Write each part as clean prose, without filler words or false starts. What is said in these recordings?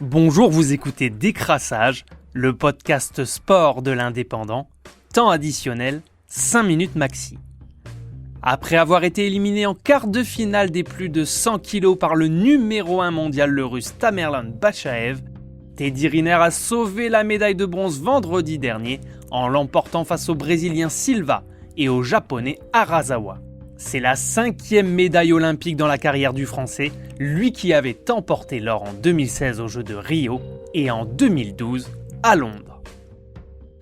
Bonjour, vous écoutez Décrassage, le podcast sport de l'Indépendant, temps additionnel, 5 minutes maxi. Après avoir été éliminé en quart de finale des plus de 100 kg par le numéro 1 mondial, le russe Tamerlan Bachaev, Teddy Riner a sauvé la médaille de bronze vendredi dernier en l'emportant face au Brésilien Silva et au Japonais Harasawa. C'est la 5e médaille olympique dans la carrière du Français, lui qui avait emporté l'or en 2016 aux Jeux de Rio et en 2012 à Londres.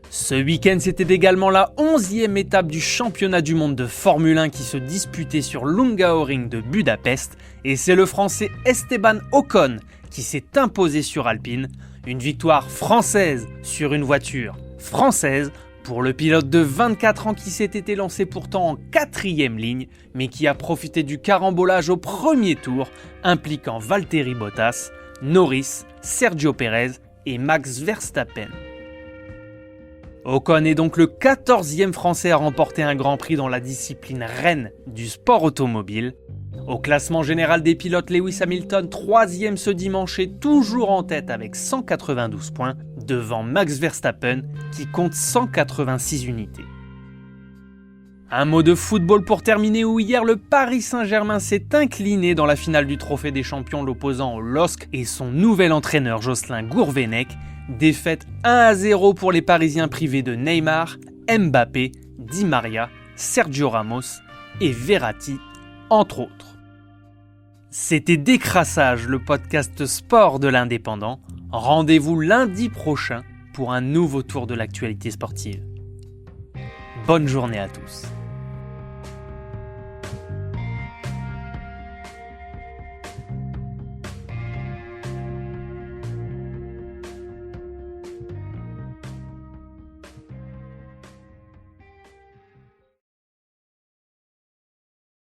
Ce week-end, c'était également la 11e étape du championnat du monde de Formule 1 qui se disputait sur l'Hungaroring de Budapest et c'est le Français Esteban Ocon qui s'est imposé sur Alpine, une victoire française sur une voiture française pour le pilote de 24 ans qui s'était lancé pourtant en 4e ligne, mais qui a profité du carambolage au premier tour, impliquant Valtteri Bottas, Norris, Sergio Pérez et Max Verstappen. Ocon est donc le 14e Français à remporter un Grand Prix dans la discipline reine du sport automobile. Au classement général des pilotes, Lewis Hamilton, 3e ce dimanche, est toujours en tête avec 192 points, devant Max Verstappen qui compte 186 unités. Un mot de football pour terminer où hier le Paris Saint-Germain s'est incliné dans la finale du Trophée des Champions l'opposant au LOSC et son nouvel entraîneur Jocelyn Gourvenec. Défaite 1-0 pour les Parisiens privés de Neymar, Mbappé, Di Maria, Sergio Ramos et Verratti, entre autres. C'était Décrassage, le podcast sport de l'Indépendant. Rendez-vous lundi prochain pour un nouveau tour de l'actualité sportive. Bonne journée à tous.